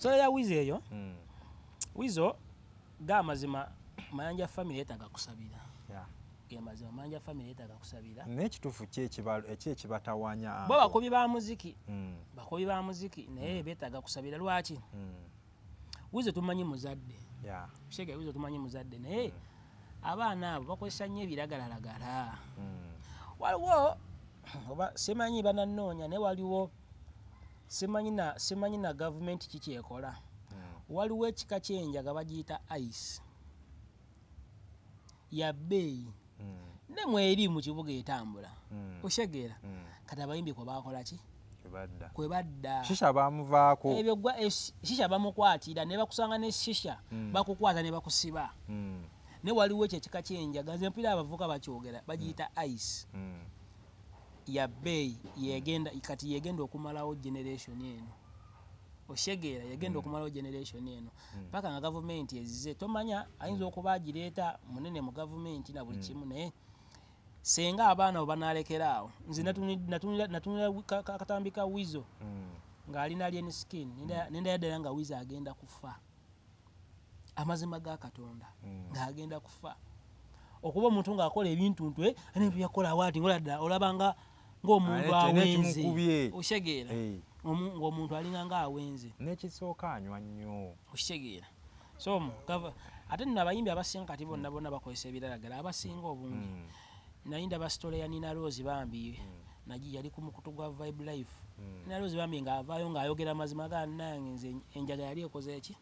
story ya Wizo eyo Wizo ga mazima Mayanja family yetaga kusabira ya mazima Mayanja family yetaga kusabira n'ekituufu ekibatawaanya bo bakobi ba muziki bakobi ba muziki naye betaga kusabira lwaki Wizo tumanyi muzadde Shege Wizo tumanyi muzadde naye abaana abo bakozesa nnyo ebiragalalagala waliwo oba simanyi bananoonya naye waliwo simanyi na gavumenti kiki ekola waliwo ekika ky'enjaga bagiyita ice ya bbeeyi ne mweri mu kibuga etambula oshegeera kati abayimbi kwe bakola ki kwe badda shisha bamuvaako ebyo shisha bamukwatira ne bakusanga ne shisha bakukwata ne bakusiba ne waliwo ekyo ekika ky'enjaga nze mpira abavuka bakyogera bagiyita ice ya bbeeyi yegenda okumalawo generation eno oshegeera yegenda okumalawo generation eno paka nga gavumenti ezize tomanya ayinza okuba agireeta munene mu gavumenti na buli kimu naye senga abaana banalekeraawo nze natunula katambika Wizo ng'alina alien skin nenda ddala nga Wizo agenda kufa amazima ga Katonda ng'agenda kufa okuba omuntu ng'akola ebintu ntwe n'ebintu yakola waati ngoladda olabanga ng'omuntu awenze oshegeera ng'omuntu alinga ng'awenze n'ekisooka anywa nnyo oshegeera so ate nno abayimbi abasinga kati bonna bakozesa ebiralagala abasinga obungi nayinda basitole ya Nina Rose Bambi naji yali ku mukutu gwa Vibe Life Nina Rose Bambi ng'avaayo ng'ayogera mazima ga nange nze enjaga yali ekoze eki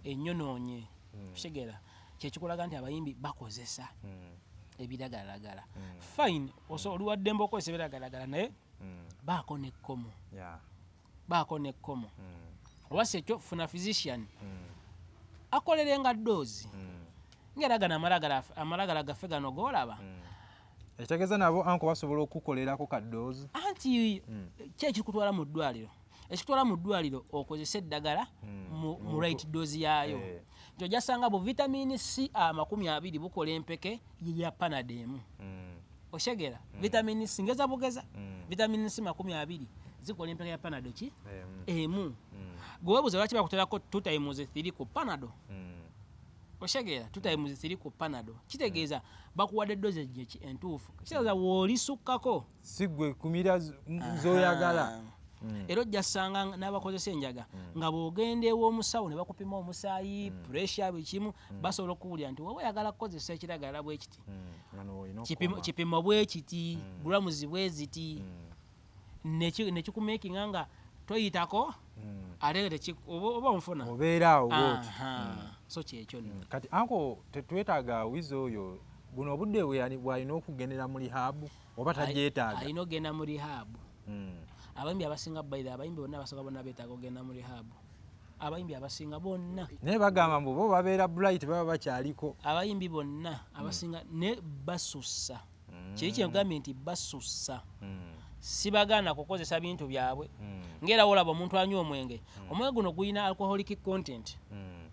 ennyonoonye oshegeera kyekikulaga nti abayimbi bakozesa ebiragalalagala fine oluwaddembe okozesa ebiragalalagala naye baako nekkomo owasi ekyo funa physician akolerenga doozi ng'eragana amalagala gaffe gano g'olaba ekitegeeza nabo anko basobola okukolerako kadoozi anti kyekikutwala mu ddwaliro ekitwala mu ddwaliro okozesa eddagala mu right dose yaayo nti ojasanga bu vitamini C 20 bukola empeke ya Panadol oshegeera vitamini C ngeza bugeza vitamini C 20 zikola empeke ya Panadol ki emu gwebuze lwaki bakuterako 2 times 3 ku Panadol oshegeera 2 times 3 ku Panadol kitegeeza bakuwadde dosage entuufu kitegeeza woolisukkako sigwe kumira zoyagala era ojjasanga n'abakozesa enjaga nga bw'ogenda ew'omusawo ne bakupima omusaayi pressure buli kimu basobola okuwulira nti wowe oyagala kukozesa ekiragala bwe kiti kipimo bwe kiti grams bwe ziti nekikumakinga nga toyitako ate oba onfuna obeeraawo bwoti so kyekyo nno kati anko tetwetaaga Wizo oyo buno obudde bw'alina okugendera mu rihabu oba tagyetaaga alina okugenda mu rihabu abayimbi abasinga abayimbi bonna abasoga bonna beetaaga okugenda mu rihabu abayimbi abasinga bonna naye bagamba mbu bo babeera bright baba bakyaliko abayimbi bonna abasinga ne basussa kiri kyengambye nti basussa sibagaana kukozesa bintu byabwe ng'era wolaba omuntu anywa omwenge omwenge guno gulina alcoholic content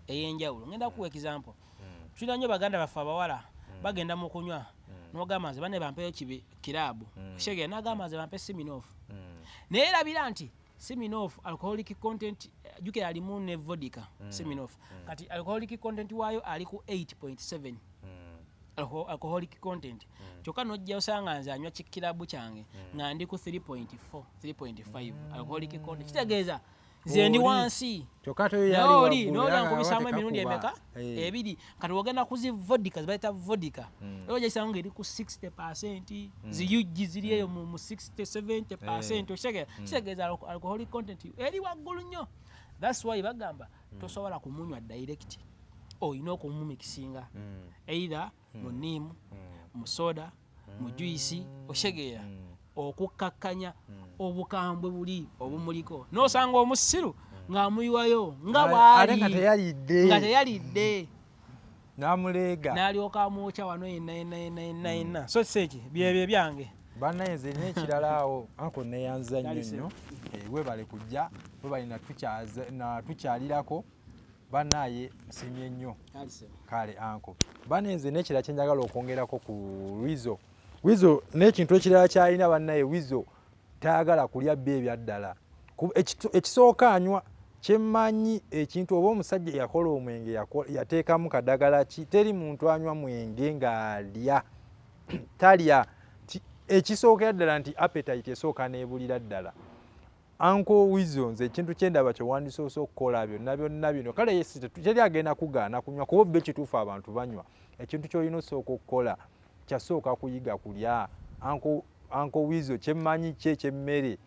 ey'enjawulo ngenda kuwa example tulina nnyo baganda baffe abawala bagenda mu kunywa n'ogamba nze banne bampeyo kiraabu shege n'agamba nze bampe Siminoff naye erabira nti Siminoff alcoholic content jukira alimu ne vodka Siminoff kati alcoholic content waayo ali ku 8.7 alcoholic content kyokka n'ojja osanga nze anywa kirabu kyange nga ndi ku 3.5 alcoholic content kitegeeza nze ndi wansi n'oli ankubisaamu emirundi emeka ebiri kati ogenda kuzi vodka zibayita vodka era ogyasanga ng'eri ku 60% ziyujji ziri eyo mu 60-70% okitegeeza kitegeeza alcoholic content eri waggulu nnyo that's why bagamba tosobola kumunywa direct olina okumumikisinga either mu nniimu mu soda mu juisi oshegeera okukkakkanya obukambwe buli obumuliko n'osanga omusiru ng'amuyiwayo nga bwali nga teyalidde n'amuleega n'alyoka amwokya wano yenna so seeki byebyo byange bannaye nze n'ekirala awo anko neyanza nnyo nnyo webale kujja webale natukyalirako bannaye nsimye nnyo kale anko bannaye nze n'ekirala kyenjagala okwongerako ku Wizo n'ekintu ekirala kyalina bannaye Wizo tayagala kulya bye ebyaddala ekisooka anywa kyemmanyi ekintu oba omusajja yakola omwenge yateekamu kadagala ki teri muntu anywa mwenge ng'alya talya ekisookera ddala nti appetite esooka neebulira ddala. Uncle Wizzo nze ekintu kyendaba kye wandisoose okukola byonna bino kale yesi teri agenda kugaana kunywa kuba bbe kituufu abantu banywa. Ekintu ky'olina osooka okukola kyasooka kuyiga kulya. Uncle Wizzo kyemmanyi ki ekyemmere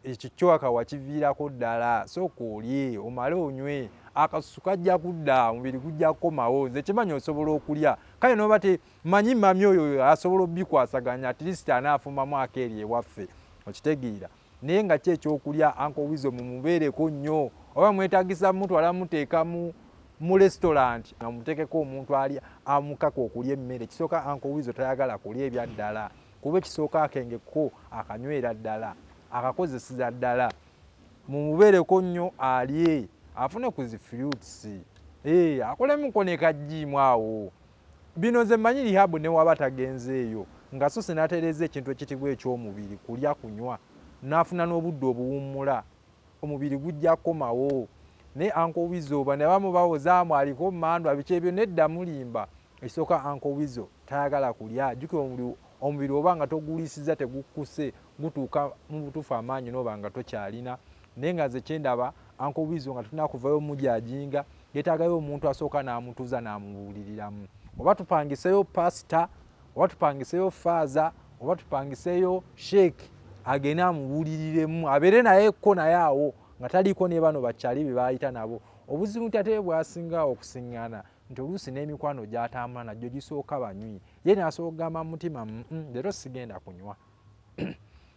ekyo kyowaka wakiviirako ddala sooka olye omale onywe akasusu kajja kudda omubiri gujja kukomawo nze kimanyi osobola okulya kale noba temanyi mami oyo asobola obikwasaganya at least anaafumamu akeeri ewaffe okitegeera naye nga ki ekyokulya Uncle Wizzo mumubeereko nnyo oba mwetagisa mutwala muteeka mu restaurant nga muteekeko omuntu ali amukaka okulya emmere kisooka Uncle Wizzo tayagala kulya ebyaddala kuba ekisooka akengeko akanywera ddala akakozeseza ddala mumubeereko nnyo alye afune ku zi fruits akolemuko ne kajiimu awo bino nze mmanyi lihabu ne waba tagenzeeyo nga so sinatereeza ekintu ekitibwa eky'omubiri kulya kunywa n'afuna n'obudde obuwummula omubiri gujja kukomawo ne Uncle Wizzo bano abamu bawozaamu aliko mmandwa biki ebyo nedda mulimba ekisooka Uncle Wizzo tayagala kulya jjukira omubiri oba nga toguliisiza tegukkuse gutuuka mu butuufu amaanyi n'oba nga tokyalina naye nga nze kyendaba Uncle Wizzo nga tulina kuvayo mujajinga yeetaagayo omuntu asooka n'amutuuza n'amubuuliriramu oba tupangiseyo pasita oba tupangiseyo faaza oba tupangiseyo sheeki agende amubuuliriremu abeere nayekko naye awo nga taliiko ne bano bakyali be baayita nabo obuzibu tate bwasinga okusiŋŋaana nti oluusi n'emikwano gy'atambula najjo gisooka banywi ye n'asooka kugamba mu mutima leero sigenda kunywa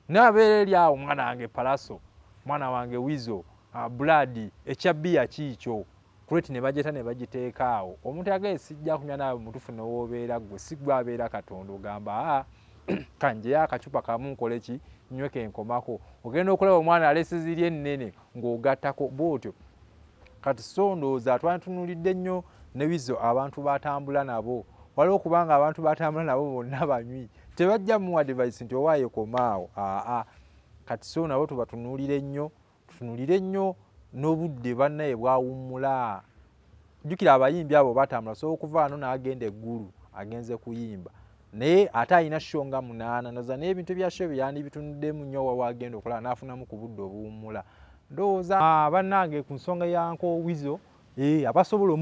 n'abeera eri awo mwana wange Palaso mwana wange Wizzo Brad ekya bbiya kiikyo kureti ne bagyeta ne bagiteeka awo omuntu agaye sijja kunywa naawe mutufu n'owoobeera gwe si gwe abeera Katonda ogamba kanjeyo akacupa kamu nkole ki nyweke enkomako ogenda okulaba omwana alesezirye ennene ng'ogattako bw'otyo kati so ndowooza twantunulidde nnyo ne Wizzo abantu batambula nabo waliwo okubanga abantu batambula nabo bonna banywi tebajja mu advice nti owaaye komaawo kati so nabo tubatunuulire nnyo n'obudde bannaye bwawummula jjukira abayimbi abo batambula so okuva ano n'agenda eggulu agenze kuyimba naye ate alina sho nga 8 noza n'ebintu bya sho byandibitunuddemu nnyo wawaagenda okulaba n'afunamu ku budde obuwummula ndowooza bannange ku nsonga ya Uncle Wizzo abasobola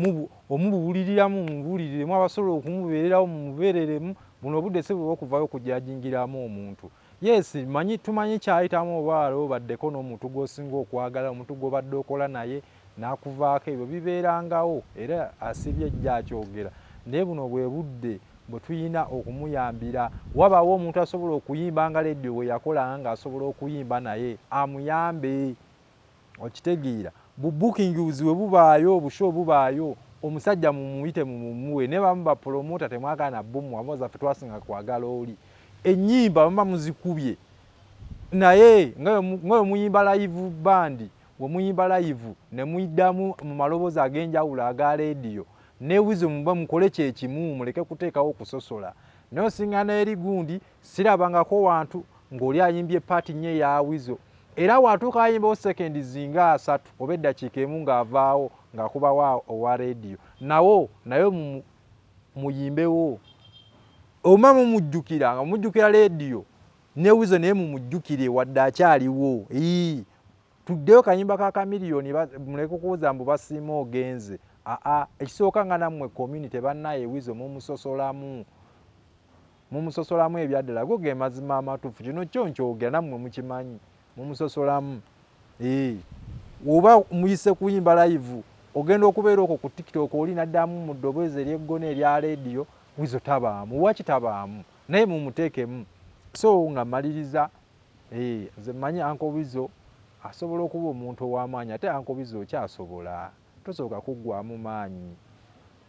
omubuuliriramu mumubuuliriremu abasobola okumubeererawo mumubeereremu buno obudde si bwe okuvayo okujajingiramu omuntu tumanyi kyayitamu obaalo baddeko n'omuntu gw'osinga okwagala omuntu gw'obadde okola naye n'akuvaako ebyo bibeerangawo era asibye ejja akyogera naye buno bwe budde bwe tuyina okumuyambira wabaawo omuntu asobola okuyimba nga leddio bwe yakolanga ng'asobola okuyimba naye amuyambe okitegeera bubukingzi bwe bubaayo obusho bubaayo omusajja mumuyite mumuwe ne bamu bapromota temwagala nabbomu wamooza ffe twasinga kwagala oli ennyimba muba muzikubye naye nga muyimba live bandi we muyimba live ne muyiddamu mu maloboozi ag'enjawulo aga leediyo ne Wizzo muba mukole kyekimu muleke kuteekawo okusosola naye osiŋŋaana eri gundi sirabangako wantu ng'oli ayimbye paati nnyo eya Wizzo era watuuka ayimbawo sekendi zinga 3 oba eddakiika emu ng'avaawo ng'akubawo owa leediyo naye muyimbewo oma mumujjukira nga mujjukira leediyo ne Wizzo naye mumujjukire wadde akyaliwo tuddeyo kayimba ka kamiliyoni muleke kubuuza mbu basiima ogenze ekisooka nga nammwe community bannaye Wizzo mumusosolamu ebyaddala go ge mazima amatuufu kino kyo nkyogera nammwe mukimanyi mumusosolamu oba muyise kuyimba live ogenda okubeera okwo ku TikTok oli naddamu mu ddoboozi ery'eggona erya leediyo Wizzo tabaamu waki tabaamu naye mumuteekemu so nga maliriza nze mmanyi Uncle Wizzo asobola okuba omuntu ow'amaanyi ate Uncle Wizzo okyasobola tosooka kuggwamu maanyi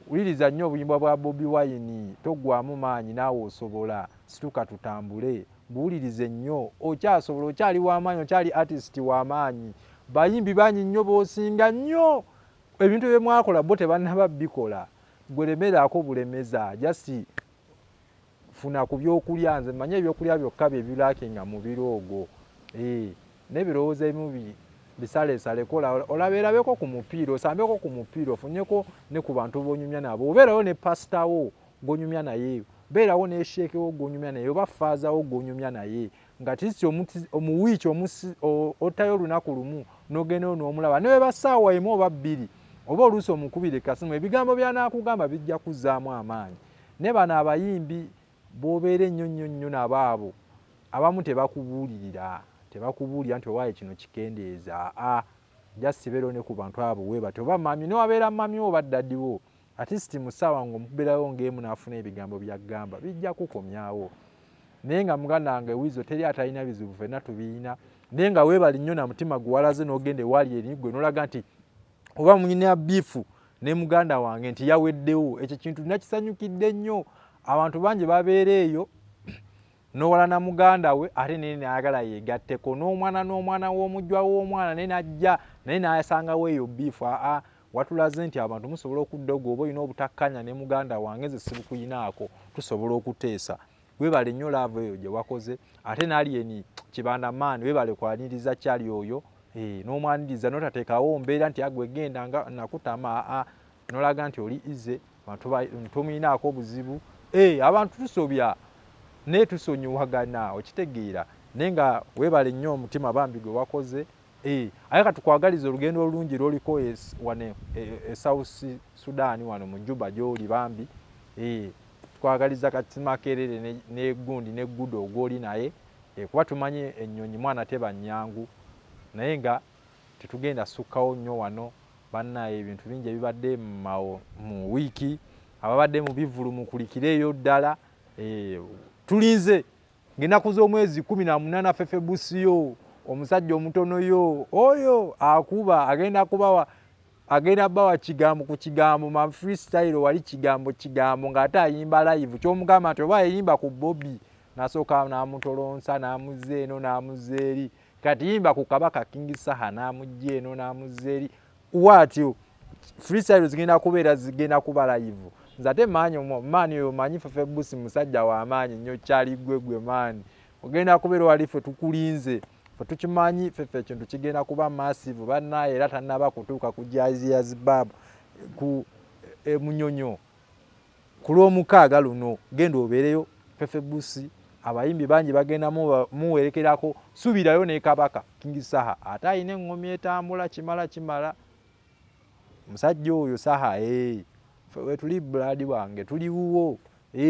wuliriza nnyo obuyimba bwa Bobi Wine toggwamu maanyi naawe osobola situka tutambule buwulirize nnyo okyasobola okyali w'amaanyi okyali artist w'amaanyi bayimbi banyi nnyo b'osinga nnyo ebintu bye mwakola bo tebannaba bikola gwe lemerako bulemeza jasi funa ku byokulya nze manye ebyokulya byokka bye birakinga mu biroogo n'ebirowoozo ebimu bisale kola olaberabeko ku mupiira osambeko ku mupiira ofunyeko ne ku bantu bonyumya nabo obeerawo ne pastor wo gonyumya naye beerawo ne sheeke wo gonyumya naye oba faaza wo gonyumya naye nga tisi omuwiiki otayo olunaku lumu n'ogenda n'omulaba ne basaawa emu oba bbiri oba oluusi omukubire kasimu ebigambo byanaakugamba bijja kuzzaamu amaanyi ne bano abayimbi b'obeera ennyo nabaabo abamu tebakubuulirira nti owaaye kino kikendeeza jasibeero ne ku bantu abo weebati oba mami newabeera mami oba ddaddiwo atisiti musawa ng'omukubirawo ng'emu n'afuna ebigambo byagamba bijja kukomyawo naye nga muganda wange wizo teri atalina bizibu ffenna tubiina naye nga weebali nnyo na mutima guwalaze n'ogende wali eri gwe n'olaga nti oba mulina biifu ne muganda wange nti yaweddewo ekyo kintu nakisanyukidde nnyo abantu bangi babeera eyo n'owala na muganda we ate naye n'ayagala yeegatteko n'omwana w'omujjwa w'omwana naye n'ajja naye n'asangawo eyo biifu watulaze nti abantu musobola okuddoga oba olina obutakkanya ne muganda wange nze sibukuyinaako tusobola okuteesa webale nnyo laavu eyo gye wakoze ate naali eni kibanda maani webale kwaniriza kyali oyo n'omwaniriza n'otateekawo mbeera nti agwe genda nga nakutama n'olaga nti oli ize tomuyinaako obuzibu abantu tusobya naye tusonyiwagana okitegeera naye nga webale nnyo omutima bambi gwe wakoze aye katukwagaliza olugendo olungi lwoliko wane South Sudan wano mu Juba gy'oli bambi tukwagaliza kati Makerere ne Gundi ne Gudo ogw'oli naye kuba tumanyi ennyonyi mwana teba nnyangu naye nga tetugenda sukkawo nnyo wano bannaye ebintu bingi ebibadde mu wiiki ababadde mu bivulu mukulikireeyo ddala tulinze ng'ennaku z'omwezi 18 Fefebusiyo omusajja omutono yo oyo akuba agenda bawa kigambo ku kigambo ma freestyle wali kigambo ng'ate ayimba live ky'omugamba nti oba ayimba ku Bobby nasooka n'amutolonsa n'amuzza eno n'amuzza eri kati yimba ku Kabaka King Saha n'amujja eno n'amuzza eri watyo freestyle zigenda kuba live nze ate maani oyo manyi Fefebusi musajja w'amaanyi nnyo kyali gwe maani ogenda kubeera wali ffe tukulinze tukimanyi feffe ekintu kigenda kuba massive bannaye era tannaba kutuuka ku Jazz Bab ku Munyonyo ku Lwomukaaga luno genda obeereyo Fefebusi abayimbi bangi bagenda muwerekerako subirayo ne Kabaka King Saha ate ayina eŋŋomi etambula kimala musajja oyo Saha we tuli buladi wange tuli wuwo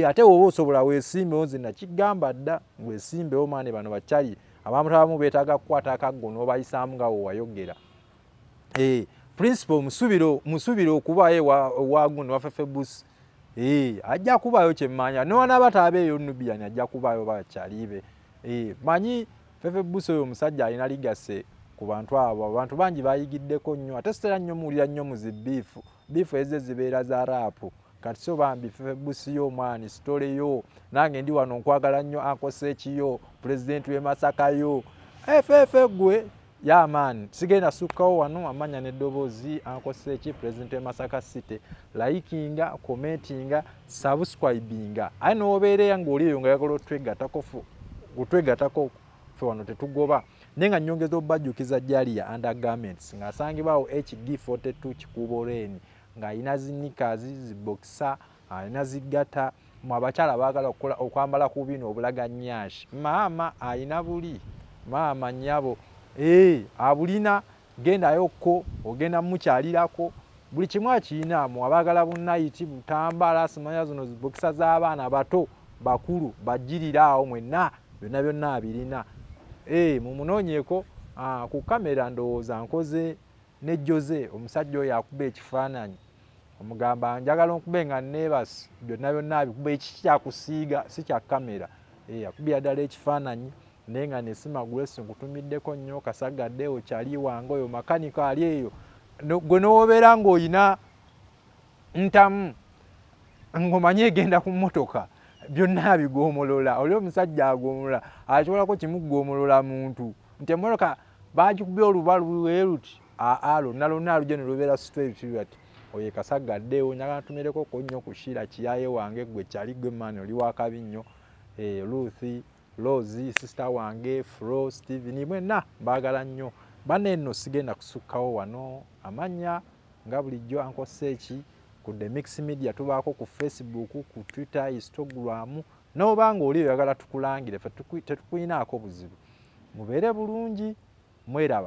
ate woba osobola weesimbewo nze nakigamba dda weesimbewo maani bano bakyali abamu beetaaga kukwata akaggo n'obayisaamu nga wewayogera principal musubire okuba waguno wa Fefebusi ajja kubayo kyemmanya newanaba taabeeyo Nubian ajja kubayo bakyalibe manyi Fefebusi oyo omusajja alina ligase ku bantu abo abantu bangi bayigiddeko nnyo ate sitera nnyo muwulira nnyo mu biifu ezo zibeera za raapu kati so bambi Fefebusi yo omwani sitole yo nange ndi wano nkwagala nnyo Ankoseeki yo pulezidenti w'e Masaka yo FF gwe yamaani sigenda sukkawo wano amanya n'eddoboozi Ankoseeki pulezidenti w'e Masaka City likinga commentinga subscribinga aye n'obeereya ng'oli eyo nga yagala otwegatako ffe wano tetugoba naye nga nnyongeza obbajjukiza Jalia Undergarments ng'asangibwawo HD42 Kikuubo Lane ng'alina zinikazi zibokisa alina zigata mu abakyala baagala okwambala ku bino obulaganyashi maama alina buli maama nnyabo abulina gendayokko ogenda mukyalirako buli kimu akiyinaamu abaagala bunnayiti butambala simanya zino zibokisa z'abaana bato bakulu bajjirira awo mwenna byonna abirina mumunoonyeeko ku kamera ndowooza nkoze ne Jose omusajja oyo akuba ekifaananyi omugamba njagala nkube nga neebasi byonna abikuba ekikyakusiiga si kya kamera akubira ddala ekifaananyi naye nga nesima Grace nkutumiddeko nnyo kasagadde okyali wange oyo makanika ali eyo gwe n'obeera ng'oyina ntamu ng'omanyi egenda ku mmotoka byonna bigomolola oli omusajja agomolola akyolako kimuggomolola muntu nti emmotoka bagikubye oluba luwe luti lonna lujja ne lubeera straight ati oye kasagaddeewo njagala ntumireko ko nnyo kushira kiyaye wange gwe kyali gwe maani oli wakabi nnyo Ruth Rose sister wange Flo Steven mwenna mbaagala nnyo Bane nno sigenda kusukkawo wano amanya nga bulijjo Uncle Search ku The Mix Media tubaako ku Facebook, ku Twitter, Instagram. N'obanga oli oyagala tukulangire ffe tetukulinaako buzibu. Mubeere bulungi, mweraba.